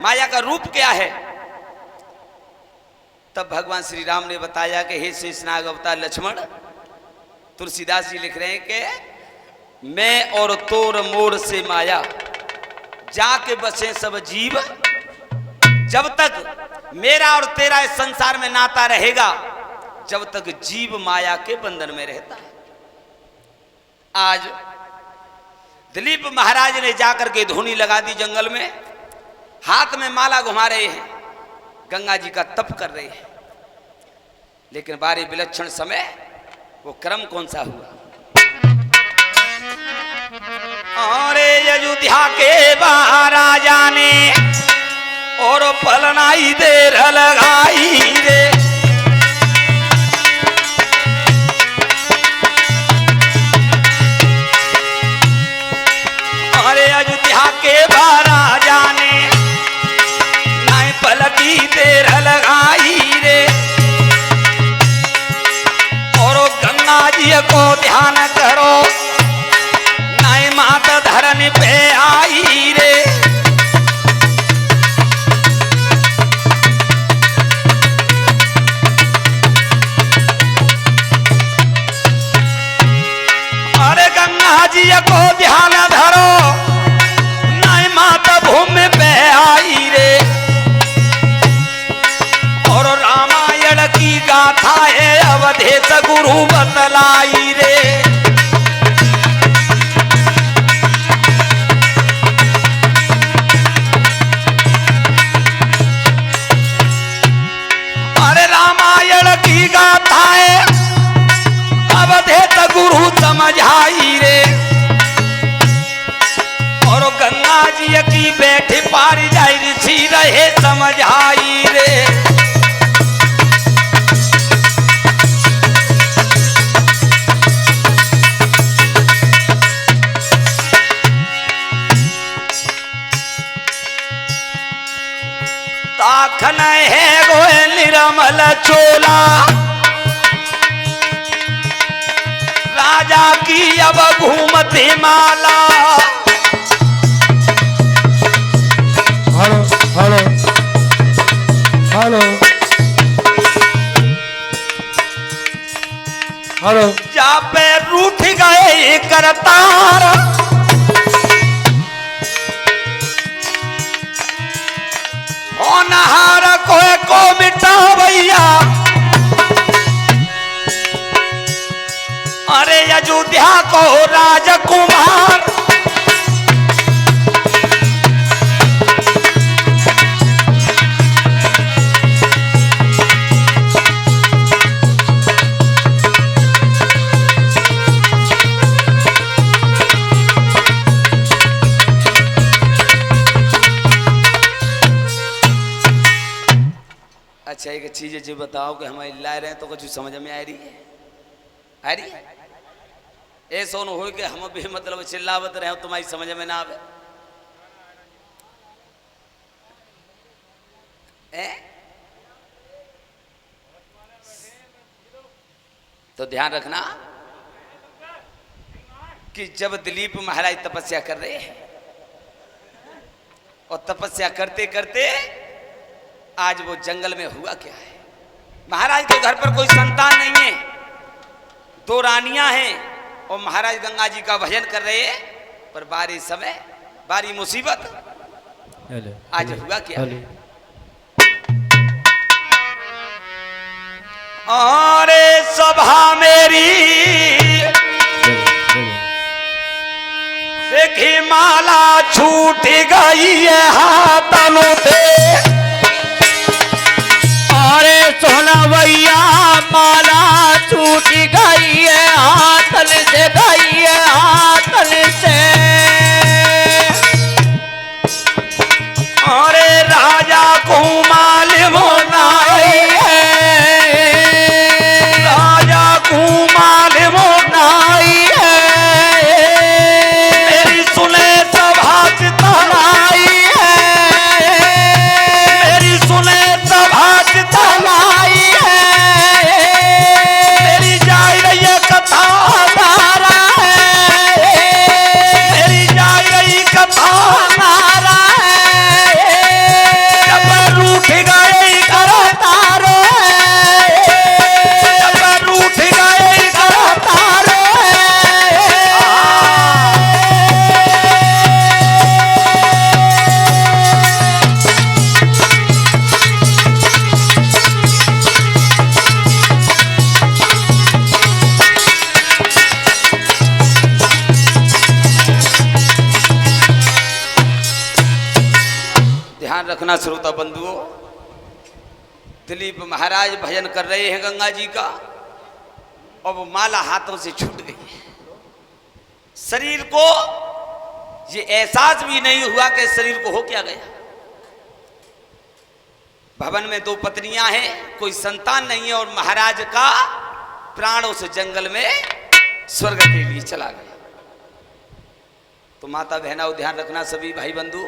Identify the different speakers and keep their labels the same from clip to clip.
Speaker 1: माया का रूप क्या है। तब भगवान श्री राम ने बताया कि हे शेषनाग अवतार लक्ष्मण, तुलसीदास जी लिख रहे हैं कि मैं और तोर मोर से माया जाके बसे सब जीव। जब तक मेरा और तेरा इस संसार में नाता रहेगा, जब तक जीव माया के बंधन में रहता है। आज दिलीप महाराज ने जाकर के धुनी लगा दी जंगल में, हाथ में माला घुमा रहे हैं, गंगा जी का तप कर रहे हैं। लेकिन बारी विलक्षण समय वो क्रम कौन सा हुआ। और अयोध्या के महाराजा ने और पलनाई देर लगाई रे। अरे अयोध्या के महाराजा ने नाई पलकी देर लगाई रे। और गंगा जी को ध्यान करो, नाई माता धरन पे आई रे। अरे गंगा जी को ध्यान धरो, नाई माता भूमि पे आई रे। और रामायण की गाथा है अवधेश गुरु बतलाई रे। अरे रामायण की गाथा है अवधेश गुरु समझाई रे। और गंगा जी की बैठे पारी जाई ऋषि रहे समझाई रे। ताखन है गोए निरमल चोला, राजा की अब घूमती माला।
Speaker 2: Hello hello hello hello.
Speaker 1: जा पे रूठ गए करतार, होनहार कोई को मिटा भैया। अरे अयोध्या को राजकुमार, अच्छा एक चीज जी बताओ कि हम ला रहे हैं तो कुछ समझ में आ रही है? आ रही है? ऐसा न हो कि हम भी मतलब चिल्लावत रहे तुम्हारी समझ में ना आवे। तो ध्यान रखना कि जब दिलीप महाराज तपस्या कर रहे हैं और तपस्या करते करते आज वो जंगल में हुआ क्या है। महाराज के घर पर कोई संतान नहीं है, दो रानियां हैं और महाराज गंगा जी का भजन कर रहे हैं। पर बारी समय बारी मुसीबत आज हुआ क्या है। अरे सभा मेरी देखी माला छूट गई है हाथों से।
Speaker 2: अरे सोना भैया माला छूट गई है हाथन से, गई है हाथन से।
Speaker 1: अरे राजा को मालूम नहीं है, राजा को मालूम नहीं है। मेरी सुने सभा चितनाई है। ध्यान रखना श्रोता बंधुओं, दिलीप महाराज भजन कर रहे हैं गंगा जी का और वो माला हाथों से छूट गई है। शरीर को ये एहसास भी नहीं हुआ कि शरीर को हो क्या गया। भवन में 2 पत्नियां हैं, कोई संतान नहीं है और महाराज का प्राण उस जंगल में स्वर्ग के लिए चला गया। तो माता बहना ध्यान रखना सभी भाई बंधु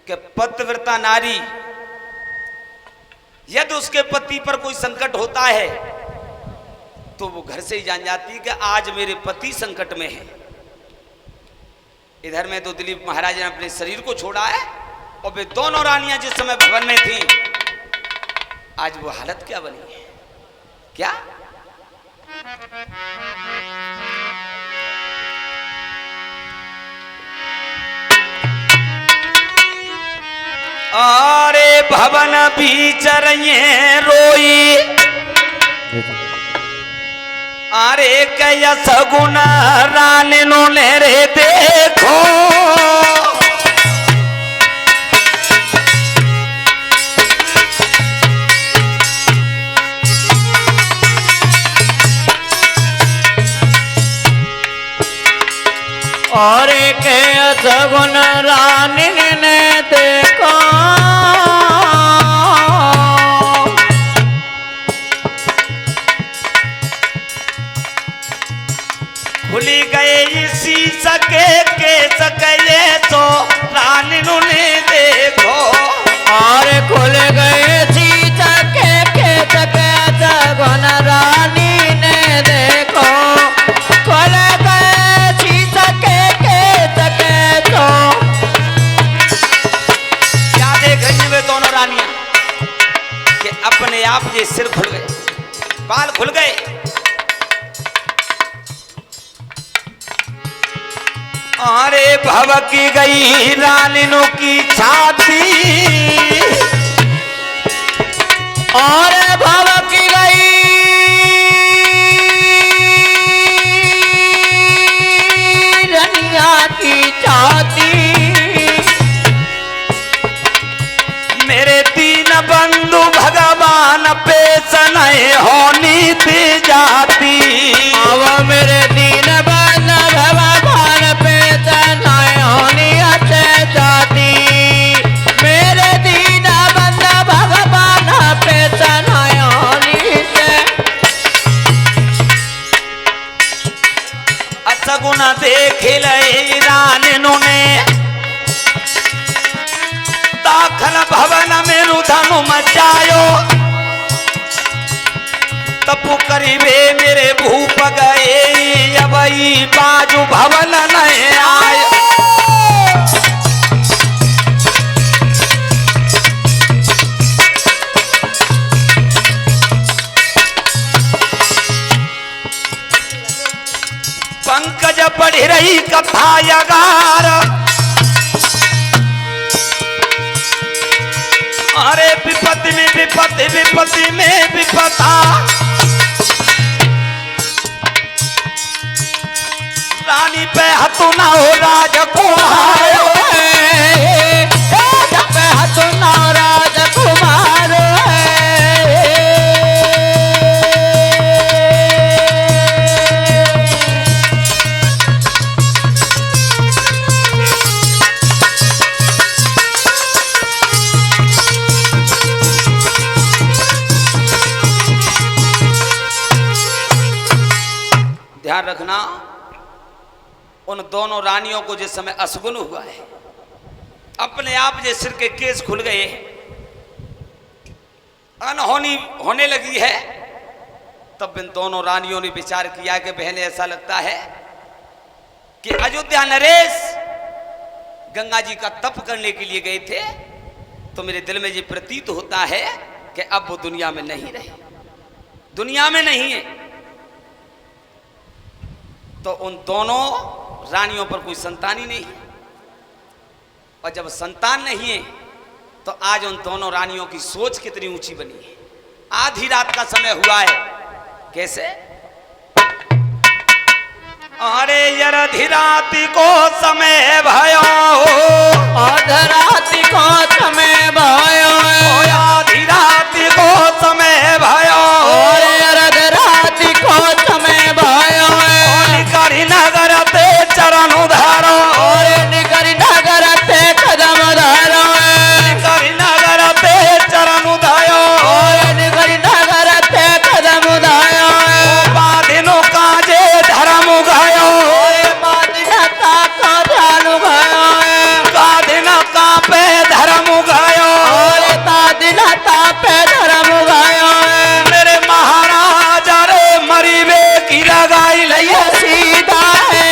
Speaker 1: कि पतिव्रता नारी यदि उसके पति पर कोई संकट होता है तो वो घर से ही जान जाती है कि आज मेरे पति संकट में है। इधर में तो दिलीप महाराज ने अपने शरीर को छोड़ा है और वे दोनों रानियां जिस समय भवन में थी, आज वो हालत क्या बनी है। क्या अरे भवन भीतर ये रोई, अरे क्या सगुन रानिनो ने रे देखो,
Speaker 2: और के सगुन रानी ने देखा,
Speaker 1: खुली गए इसी के सके तो रानी ने देखो,
Speaker 2: और खुल गए सीता के सके सगुन रानी ने देखो, खुल गए सीता के सके तो।
Speaker 1: क्या देख रही वे दोनों रानियां कि अपने आप ये सिर खुल गए, बाल खुल गए। अरे भवकी गई रानिनों की छाती,
Speaker 2: और भवकी गई रनिया की छाती,
Speaker 1: मेरे 3 बंधु भगवान पे सनय होनी थी जाती,
Speaker 2: अब मेरे 3 बंधु भगवान पे सनय होनी अच्छे जाती, मेरे 3 बंधु भगवान पे सनय होनी से।
Speaker 1: असगुन देख लई रानिनों ने, दाखल भवन में रुधन मचायो, तपु करीबे मेरे भूप गए, अबई बाजू भवन नहीं आयो। पंकज पढ़ रही कथा यगार, अरे विपत्ति में विपत्ति, विपत्ति में विपता, रानी पे हथु ना हो राजकुमार,
Speaker 2: पे हथु ना राजकुमार,
Speaker 1: ध्यान रखना उन दोनों रानियों को जिस समय असगुन हुआ है, अपने आप जे सिर के केस खुल गए, अनहोनी होने लगी है, तब इन दोनों रानियों ने विचार किया कि बहने ऐसा लगता है कि अयोध्या नरेश गंगा जी का तप करने के लिए गए थे, तो मेरे दिल में ये प्रतीत होता है कि अब वो दुनिया में नहीं रहे, दुनिया में नहीं है। तो उन दोनों रानियों पर कोई संतान ही नहीं है, और जब संतान नहीं है तो आज उन दोनों रानियों की सोच कितनी ऊंची बनी है। आधी रात का समय हुआ है, कैसे? अरे यरधि राति को समय भयो,
Speaker 2: आधी राति को समय भयो
Speaker 1: आधी रात को समय भयो
Speaker 2: और अर्ध रात को समय भयो
Speaker 1: निकरी नगर ते चरण उधारो
Speaker 2: और निकरी नगर ते कदम धारो
Speaker 1: निकरी नगर ते चरण उधायो
Speaker 2: और निकरी नगर ते कदम धायो
Speaker 1: बाधिनो काजे धर्म गायो
Speaker 2: बाधिनता का ध्यान भयो
Speaker 1: बाधिन का पे धर्म गायो
Speaker 2: और बाधिनता पे धर्म भयो
Speaker 1: मेरे महाराजा रे मरीबे की लगाई लइए
Speaker 2: ये सीधा है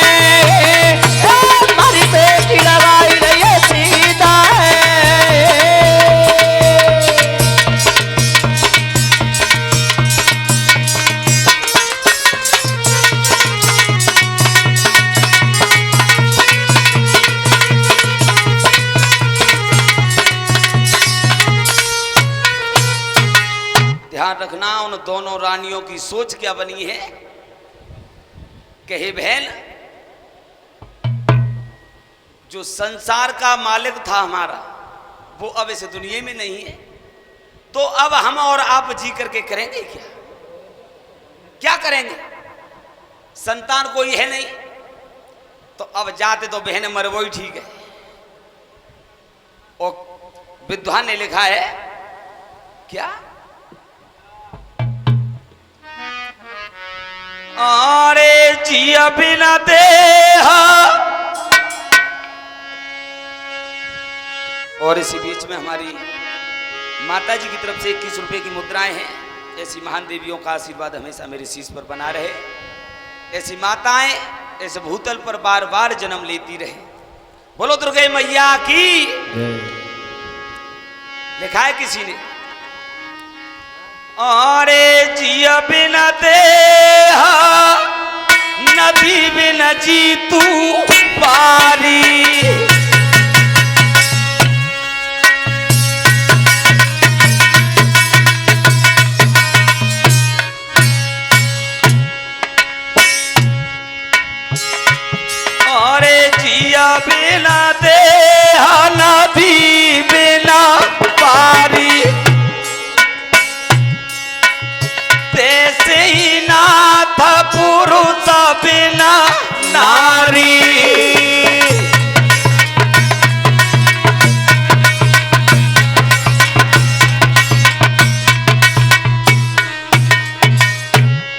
Speaker 2: हमारी बेटी लगाई ले ये सीधा है
Speaker 1: ध्यान रखना उन दोनों रानियों की सोच क्या बनी है कि हे बहन, जो संसार का मालिक था हमारा वो अब इस दुनिया में नहीं है, तो अब हम और आप जी करके करेंगे क्या? क्या करेंगे? संतान कोई है नहीं, तो अब जाते तो बहन मर वो ही ठीक है। और विद्वान ने लिखा है क्या, अरे जिया बिना देहा। और इसी बीच में हमारी माता जी की तरफ से 21 रुपए की मुद्राएं हैं। ऐसी महान देवियों का आशीर्वाद हमेशा मेरे शीश पर बना रहे। ऐसी माताएं इस भूतल पर बार बार जन्म लेती रहे। बोलो दुर्गे मैया की। लिखा है किसी ने, अरे जिया बिना देहा नदी बिना जी तू पारी। अरे जिया बिना देहा नदी बिना पारी। ही नाथ पुरुष बिना नारी।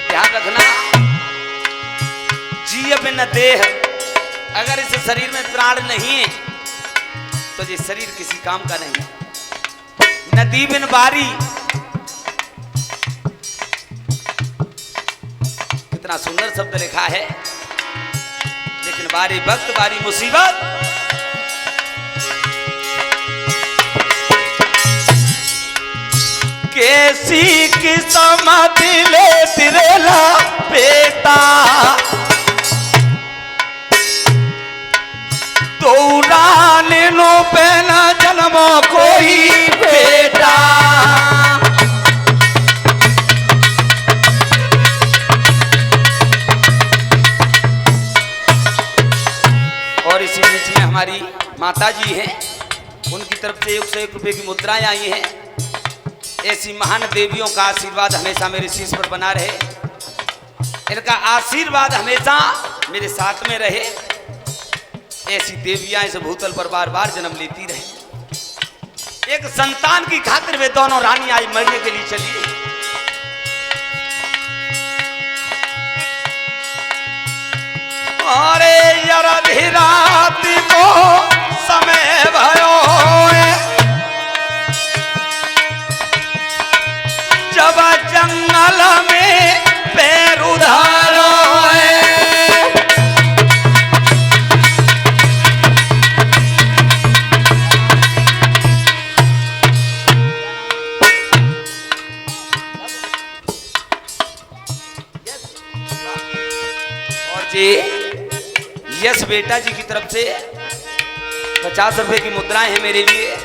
Speaker 1: ध्यान रखना, जीव बिन देह, अगर इस शरीर में प्राण नहीं है तो ये शरीर किसी काम का नहीं। नदी बिन बारी, कितना सुंदर शब्द लिखा है, लेकिन बारी वक्त बारी मुसीबत। कैसी किस्मत ले तिरेला बेटा, दौड़ाने नो पे न जन्मो कोई बेटा। और इसी बीच में हमारी माता जी हैं, उनकी तरफ से 101 रुपए की मुद्राएं आई हैं। ऐसी महान देवियों का आशीर्वाद हमेशा मेरे शीश पर बना रहे। इनका आशीर्वाद हमेशा मेरे साथ में रहे। ऐसी देवियां इस भूतल पर बार बार जन्म लेती रहे। एक संतान की खातिर वे दोनों रानी आज मरने के लिए चली। अरे यरधि रात को समय भयो, जब जंगल में पैर उधारो। और जी यश बेटा जी की तरफ से 50 रुपए की मुद्राएं हैं मेरे लिए।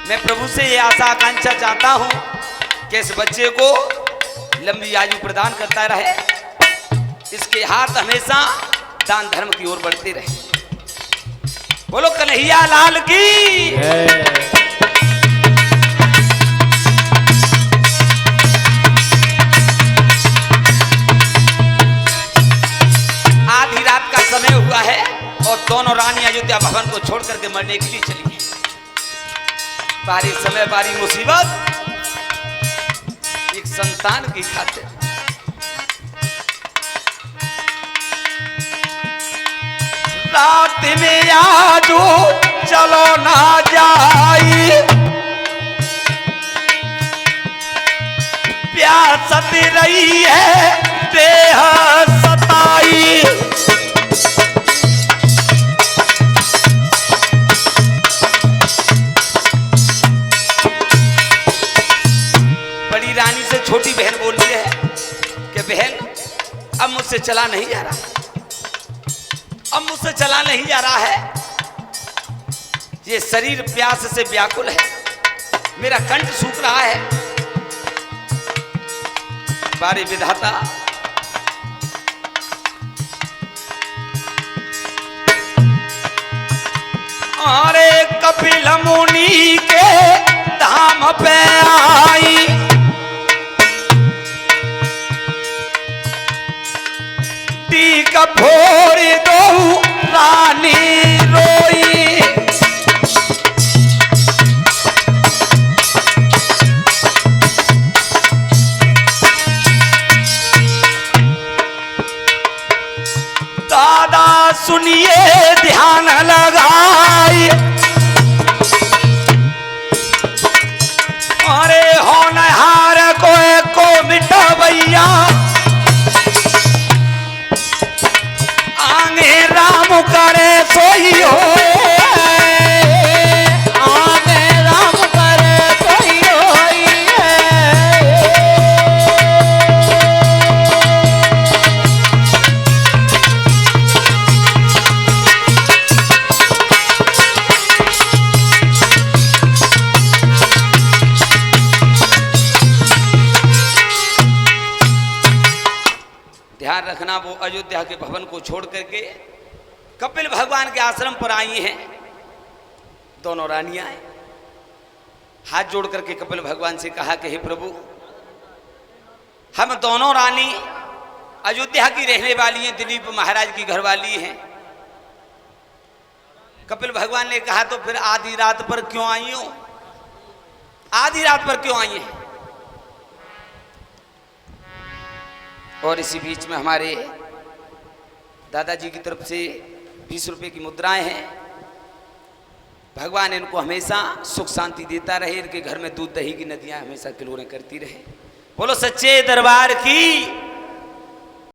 Speaker 1: मैं प्रभु से ये आशा आकांक्षा चाहता हूं कि इस बच्चे को लंबी आयु प्रदान करता रहे, इसके हाथ हमेशा दान धर्म की ओर बढ़ते रहे। बोलो कन्हैया लाल की। आधी रात का समय हुआ है और दोनों रानी अयोध्या भवन को छोड़ करके मरने के लिए चली है। बारी समय बारी मुसीबत, एक संतान की खातिर। रात में आजो चलो ना जाई, प्यास रही है देह सताई। बड़ी रानी से छोटी बहन बोल रही है कि बहन अब मुझसे चला नहीं जा रहा, अब मुझसे चला नहीं जा रहा है। ये शरीर प्यास से व्याकुल है, मेरा कंठ सूख रहा है। बारे विधाता, अरे कपिल मुनि के धाम पे आई, टीक फोड़ दो रानी रोई। दादा सुनिए ध्यान लगाई, अरे होनहार को मिटावैया, आगे राम करे सोई होए, आगे राम करे सोई होई है। ध्यान रखना, वो अयोध्या के भवन को छोड़ करके कपिल भगवान के आश्रम पर आई हैं दोनों रानियां। हाथ जोड़ करके कपिल भगवान से कहा कि हे प्रभु, हम दोनों रानी अयोध्या की रहने वाली हैं, दिलीप महाराज की घरवाली हैं। कपिल भगवान ने कहा तो फिर आधी रात पर क्यों आई हो, आधी रात पर क्यों आई हैं? और इसी बीच में हमारे दादाजी की तरफ से 20 रुपए की मुद्राएं हैं। भगवान इनको हमेशा सुख शांति देता रहे, इनके घर में दूध दही की नदियां हमेशा किलोरें करती रहे। बोलो सच्चे दरबार की।